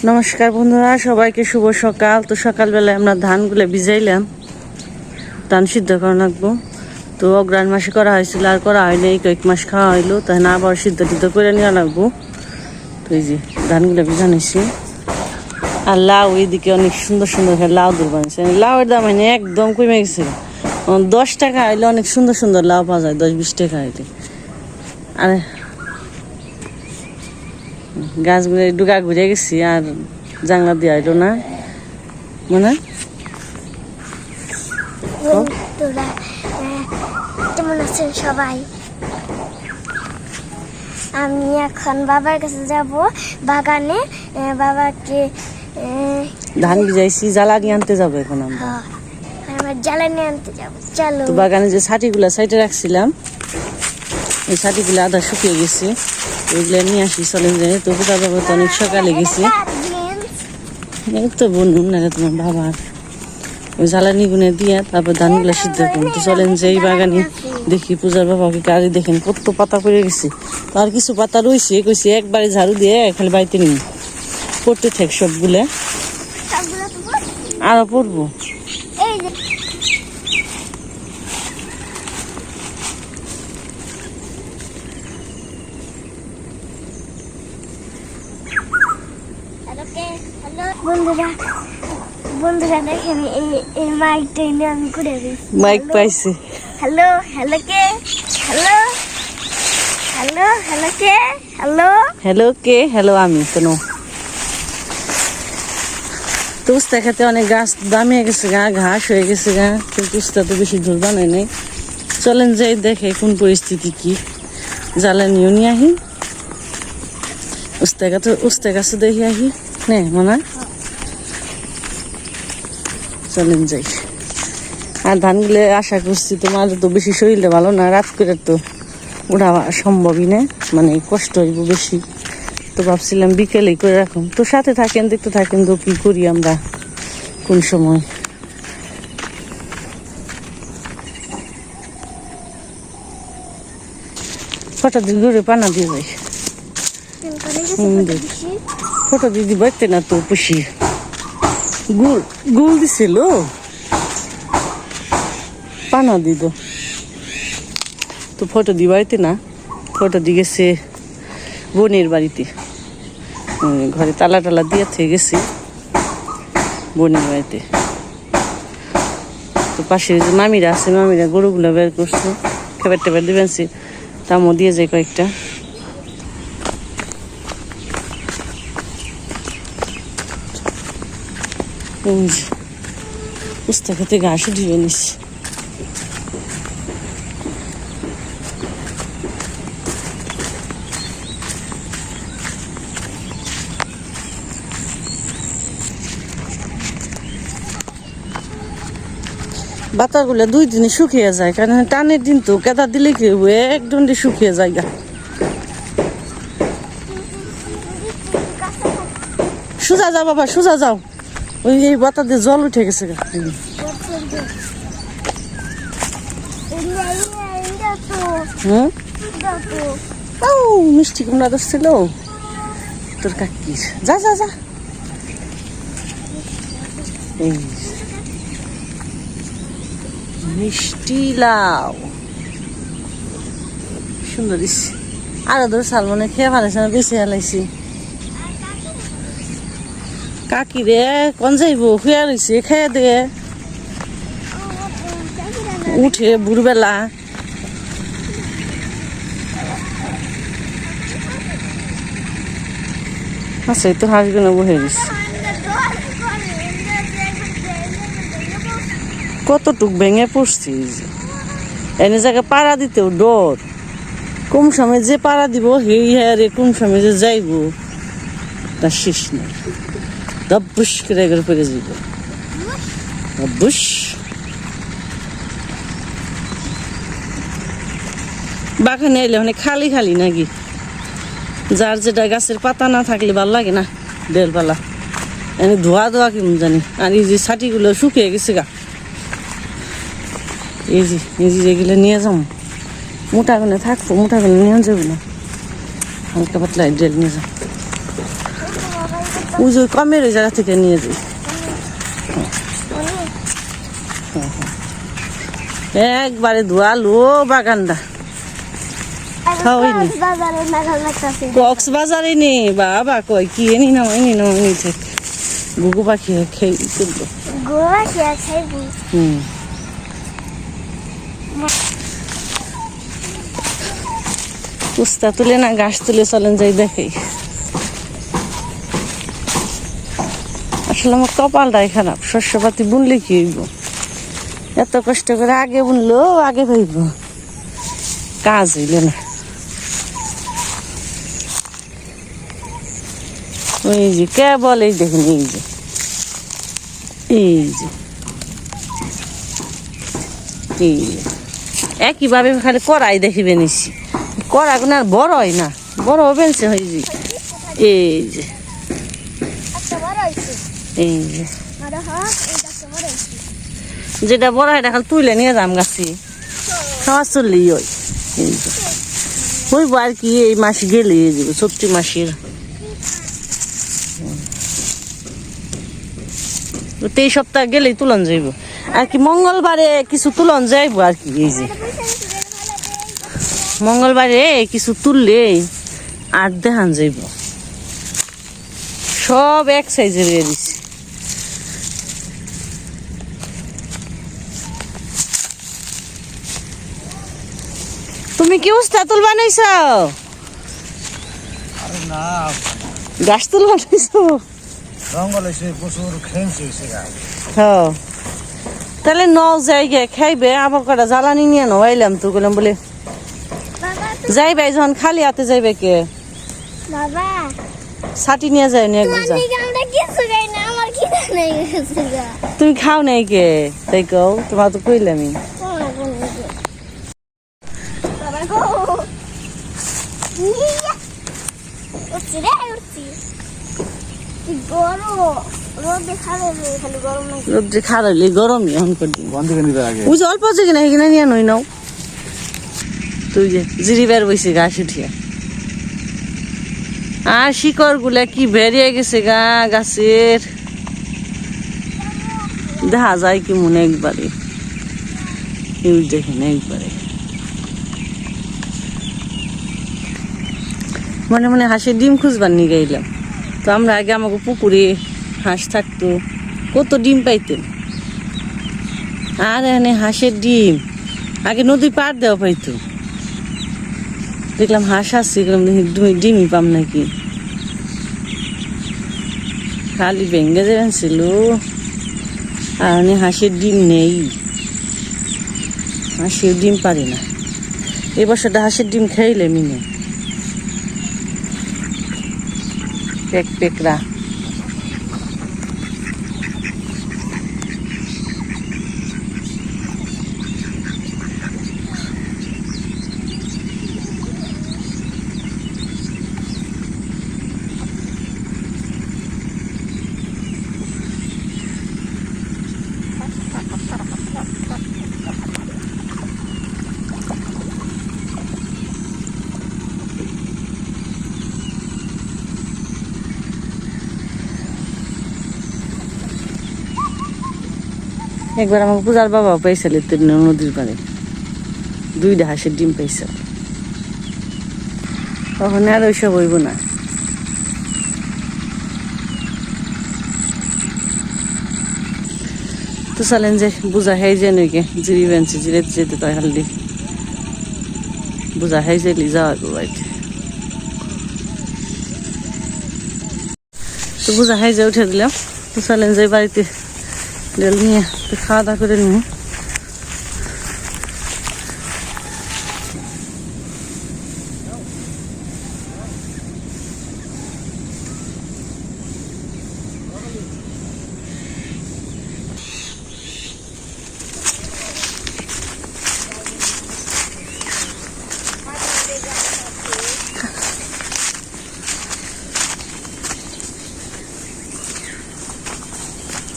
নমস্কার বন্ধুরা, সবাইকে শুভ সকাল। তো সকালবেলায় আমরা ধানগুলো ভিজাইলাম, ধান সিদ্ধ করা রাখবো। তো অগ্রাণ মাসে করা হয়েছিল, আর করা হয়নি, এই কয়েক মাস খাওয়া হইলো, তাই না আবার সিদ্ধ টিদ্ধ করে নেওয়া লাগবো। তো এই যে ধানগুলো ভিজানিছি। আর লাউ এইদিকে অনেক সুন্দর সুন্দর লাউ দূর বানিয়েছে। লাউয়ের দাম হয়নি, একদম কমে গেছে। 10 টাকা হইলে অনেক সুন্দর সুন্দর লাউ পাওয়া যায়, 10-20 টাকা হইলে। আর গাছগুলো ডুগা ঘুরে গেছি, আর জানলা দিয়ে আইলো না মানে। কেমন আছেন সবাই? আমি এখন বাবার কাছে যাব বাগানে, বাবাকে ধান ভিজাইছি, জ্বালানি আনতে যাবো এখন আমরা। আমার জ্বালানি আনতে যাবো, চলো। তো বাগানে যে ছাটিগুলা সাইডে রাখছিলাম, এই ছাটিগুলো আধা শুকিয়ে গেছে, ওইগুলো নিয়ে আসি চলেন যাই। তো কোথাও বাবা তো অনেক সকালে গেছি, এই তো বলুন না তোমার বাবার ওই জ্বালানি গুনে দিয়ে তারপর ধানগুলো সিদ্ধ করুন। তো চলেন যে এই বাগানে দেখি পূজার বাবাকে গাড়ি দেখেন কত পাতা পড়ে গেছে। তো আর কিছু পাতা রয়েছে, কইছে একবারে ঝাড়ু দিয়ে খালি বাড়িতে নিই পড়তে থাক সবগুলো, আরো পড়বো। বন্ধুরা দেখেন এই মাইকটা এনে আমি করে দিয়েছি। মাইক পাইছে। হ্যালো হ্যালো কে হ্যালো হ্যালো হ্যালো কে হ্যালো হ্যালো কে হ্যালো আমি কেন। তো উস্তা খেতে অনেক গাছ দামিয়ে গেছে গা, ঘাস হয়ে গেছে গা, কিন্তু উস্তা তো বেশি ঝোল বানায় নাই। চলেন যাই দেখে কোন পরিস্থিতি কি, জ্বালানিও নিয়ে আহি, উস্তা গাছে দেখি আহি নে মনে। চলেন যাই। আর ধানগুলো আশা করছি তোমার তো বেশি শরীরটা ভালো না, রাত করে তো ওঠা সম্ভবই না, মানে কষ্ট হইব বেশি। তো ভাবছিলাম বিকেলেই করে রাখুন। তো সাথে থাকেন, দেখতে থাকেন তো কি করি আমরা কোন সময়। ফটো দিদি ঘুরে পানা দিয়ে যাই, ফটো দিদি বাড়তে না তো পুষি গুল দিছিল পানা দিদ। তো ফটো দি বাড়িতে না, ফটো দিয়ে গেছে বোনের বাড়িতে, ঘরে তালা টালা দিয়ে থেকে গেছি বোনের বাড়িতে। তো পাশে যে মামিরা আছে, মামিরা গরুগুলো বের করছে, খেবার টেবার দিবেন, তামও দিয়ে যায় কয়েকটা। উস্তা খেতে ঘাসও ধুয়ে নিছি। বাতাগুলো 2 দিনে শুকিয়ে যায়, কারণ টানের দিন তো কেদা দিলে কি এক দণ্ডে শুকিয়ে যায় গা। সোজা যাও বাবা, সোজা যাও, ওই এই বাতা দিয়ে জল উঠে গেছে গা। মিষ্টি কুমড়া ধরছিল তোর কাকির, যা যা যা। এই মিষ্টি লাউ সুন্দর দিচ্ছে, আরো ধর সালমনে খেয়ে ফেলাইছে না, বেশি হেলাইছি। কাকি রে কোন যাইব, শুয়ে রয়েছে, খেয়ে দে উঠে ভোরবেলা। আচ্ছা এই তো হাঁসগুলো বহে দিচ্ছে, কতটুক ভেঙে পড়ছি। এনে জায়গায় পাড়া দিতেও ডর, কোন সময় যে পাড়া দিব হেই হারে, কোন সময় যে যাইব তার শেষ নেই। দব্বুস করে এগুলো পড়ে যাইব, দব্বুস। বাগানে এলে মানে খালি খালি নাকি, যার যেটা গাছের পাতা না থাকলে ভাল লাগে না, বেলপালা এনে ধোয়া ধোয়া কেমন জানি। আর এই যে ছাটিগুলো শুকিয়ে গেছে গা, এই যে এগুলো নিয়ে যাবো, মোটাগুলো থাকবো, মোটাগুলো নিয়ে যাবো না, হালকা পাতলা ডেল নিয়ে যাবো। ওই যে কমের ওই জায়গা থেকে নিয়ে যাই। একবারে ধোয়ালো বাগানটা। খাওয়াইনি কক্সবাজারে নে বাবা কই কি এনি নামাইনি গুগু পাখি খেয়ে তুলবো। কুস্তা তুলে না ঘাস তুলে চলেন যাই দেখাই। আসলে আমার কপালটাই খারাপ, শস্যপাতি বুনলে কি হইব, এত কষ্ট করে আগে বুনলো আগে ভাইব, কাজ হইল না। ওই যে কেবল এই দেখুন, এই যে একইভাবে খালি কড়াই দেখিবে নিছি, কড়া কোনো আর বড় হয় না, বড় হবে হয়ে যে এই যে এই যে যেটা বড় হয় খালি তুলে নিয়ে যাম গাছি খাওয়া চললি ওই এই যে হইব আর কি। এই মাস গেলে যাবে সত্যি মাসের 23 সপ্তাহ গেলেই তুলন যাইব আর কি, মঙ্গলবারে কিছু তুলন যাইব আর কি। এই যে মঙ্গলবারে কিছু তুললে আর দেখান যাইব, সব এক সাইজের দিছি। তুমি কি উস্তা তুল বানাইছ? গাছ তুল বানাইছ? তাহলে ন জায়গা খাইবে, আমার কটা জ্বালানি নিয়ে নাইলাম তো বললাম বলে যাইবে যখন খালি হাতে যাইবে কে ছাটি নিয়ে যায় না একবার। তুমি খাও নাই কে তাই কও, তোমার তো কইলামই। রোদ্রে খারাইলে গরমই এখন করবি, ওই যে অল্প আছে কিনা সেখানে নিয়ে নই নাও। তুই যে জিরি বের বইছে গাছ উঠিয়া, আর শিকড় গুলা কি বেরিয়ে গেছে গা গাছের, দেখা যায় কি মনে একবারে দেখেন একবারে মনে মনে হাঁসের ডিম খুঁজবার নিয়ে গেলাম। তো আমরা আগে আমাকে পুকুরে হাঁস থাকতো, কত ডিম পাইতেন, আর এখানে হাঁসের ডিম আগে নদী পার দেওয়া পাইতো। দেখলাম হাঁস আসছে, ডিমই পাম নাকি, খালি ভেঙ্গে যাবেন ছিল, আর হাঁসের ডিম নেই, হাঁসের ডিম পারি না। এই বছরটা হাঁসের ডিম খাইলে মিনে পেকরা। একবার আমাকে পূজার বাবা পাইছিল নদীর পাড়ে, 2টা হাঁসের ডিম পাইছে, তখন আর ওইসব হইব না। তো চলেন যে বুঝা খাই যে নাকি জিরি বেঞ্চি জিরেতে যেতে তাই হালদি বুঝা খাই যাইলি যাওয়া বাড়িতে। তো বুঝা খাই যে উঠে দিলাম। তো চলেন যে বাড়িতে ডেল নিয়ে খাওয়া দাওয়া করে নিই।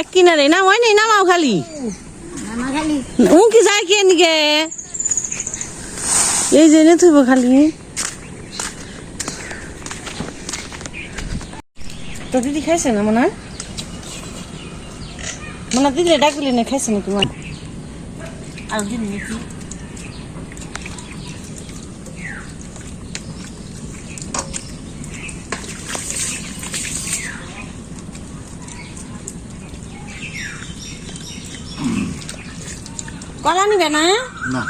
এক কিনারে না হয় নাই, নামাও খালি কি যায় কি এদিকে এই জেনে থইব খালি। তো দিদি খাইছে না মনে হয়? মনে হয় দিদি ডাকলি না খাইছে নাকি মনে? আর দিন নাকি কলা নিবে না? না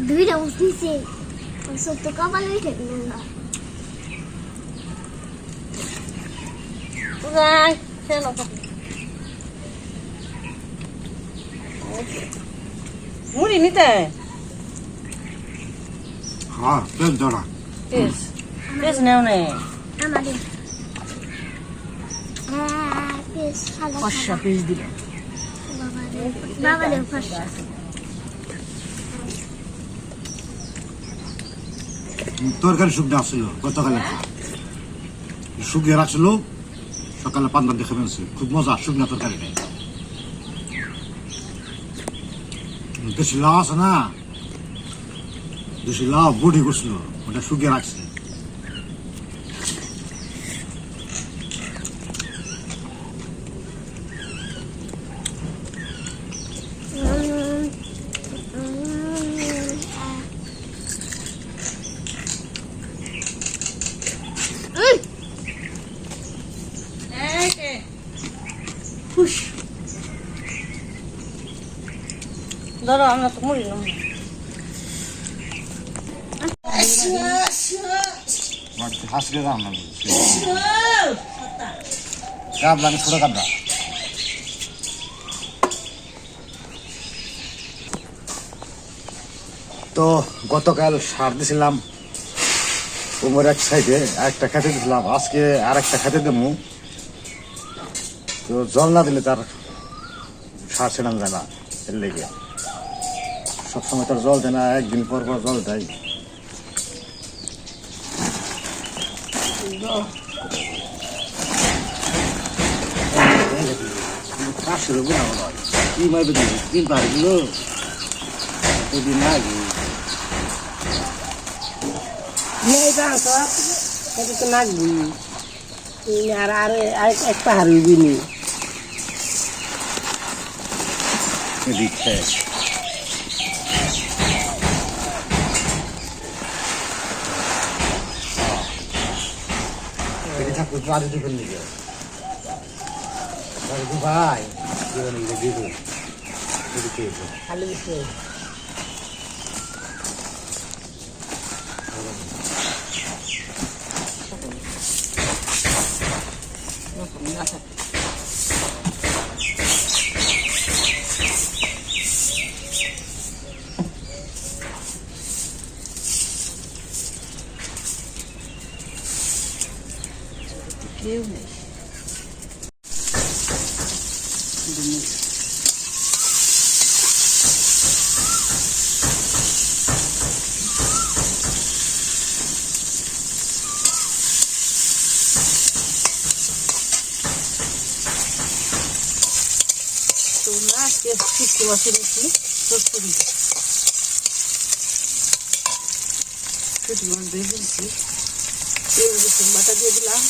দুইটা উঠতেছে সত্য কপালে ঠেকলো না মুড়ি নিতে হ্যাঁ বেশ ধরা পেস পেস নেও নে আমাদের পেস খালা পাঁচশো পেস দিবে বাবা দেব ফসা তরকারি শুকনো আসছিল গতকাল শুকিয়ে রাখছিল সকালে পান্তা দেখে ফেলছে খুব মজা শুকনা তরকারি নেই দেশি লাউ আছে না দেশি লাউ বডি করছিল ওটা শুকিয়ে রাখছে খুশ ধরো আমরা তো মুড়ি নেব হাসলে রান্না কাবলা ছোট কাবলা তো গতকাল সার দিয়েছিলাম উমর এক সাইডে একটা খেতে দিয়েছিলাম আজকে আর একটা খেতে দেবো তো জল না দিলে তার সার ছেড়ানো যায় না এর লেগে সবসময় তার জল দেয় না একদিন পর পর জল দেয় কি মারবে তিন পাহাড় গুলো কদিন আগে তো নাচবি আর আর এক পাহাড় উঠবি নি দিচ্ছে থাকতো আগে দুপুর দিকে ভাই খালি দিচ্ছে কেউ নেই তো না আজকে শুক্তো মাছের বেশি চচ্চড়ি শুধু মাছ দিয়ে দিচ্ছি তেল রসুন বাটা দিয়ে দিলাম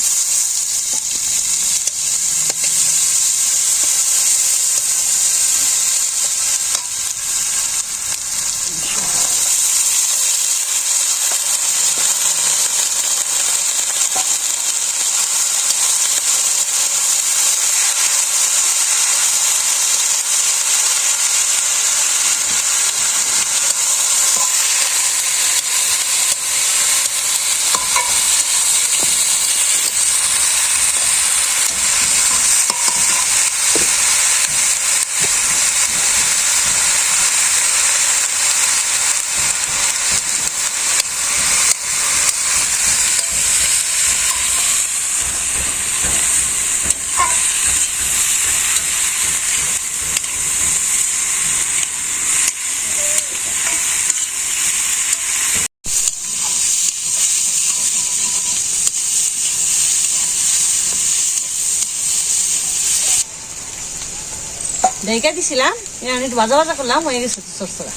ঢেকে দিছিলাম আমি একটু ভাজা ভাজা করলাম হয়ে গেছে সরসরা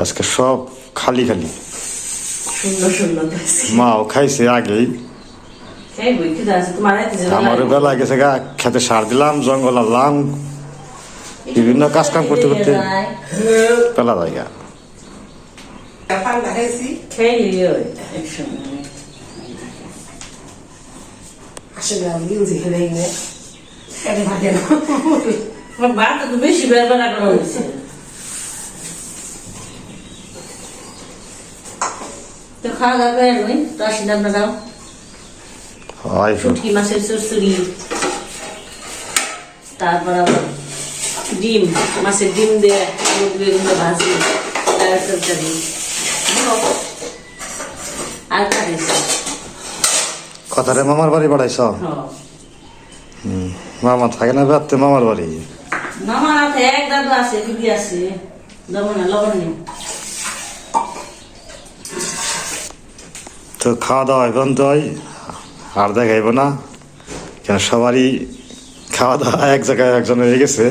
আজকে সব খালি খালি সুন্দর সুন্দর মাও খাইছে আগেই এই বই কি আছে তোমার হাতে যে আমারও বেলা গেছে গা খেতে সার দিলাম জঙ্গল আনলাম বিভিন্ন কাজ কাম করতে করতে বেলা যায় গা পান্তা খাইছি খেয়ে ওই একসঙ্গে আসলে আমি ইউজি খেলে খেতে থাকে না আমার ভাত তো বেশি বেরবার করা হয়েছে তো খাওয়া দাওয়া করে নই তো আসি না আপনারাও হয় শুটকি মাছের চচ্চড়ি তারপর আবার ডিম মাছের ডিম দিয়ে আলু বেগুন দিয়ে ভাজি আর তরকারি আর খাইছে কথারে মামার বাড়ি বাড়াইছ মামা থাকে না বেড়াতে মামার বাড়ি মামার হাতে এক দাদু আছে দিদি আছে দেবো না লবণ নেই তো খাওয়া দাওয়া এখন তো আর দেখাইব না কেন সবারই খাওয়া দাওয়া এক জায়গায় একজন হয়ে গেছে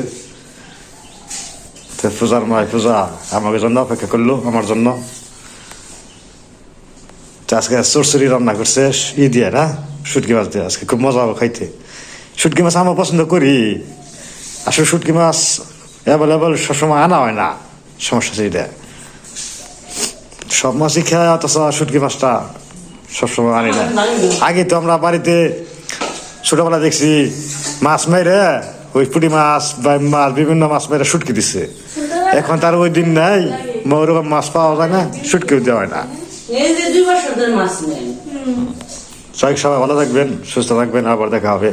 তো পূজার মায় পূজা আমাকে জন্য অপেক্ষা করলো আমার জন্য তো আজকে চরচড়ি রান্না করছে ই দিয়ে না শুটকি মাছ দিয়ে আজকে খুব মজা হবে খাইতে শুটকি মাছ আমার পছন্দ করি আসলে শুটকি মাছ অ্যাভেলেবল সবসময় আনা হয় না সমস্যা সেইটা সব মাছই খায় অথচ শুটকি মাছটা সবসময় আনি না আগে তো আমরা বাড়িতে ছোটবেলা দেখছি মাছ মেরে ওই পুঁটি মাছ বা মাছ বিভিন্ন মাছ মেরে শুটকি দিচ্ছে এখন তার ওই দিন নাই ওরকম মাছ পাওয়া যায় না শুটকিও দেওয়া হয় না এই যে 2 বছর ধরে মাছ নেই সবাই ভালো থাকবেন সুস্থ থাকবেন আবার দেখা হবে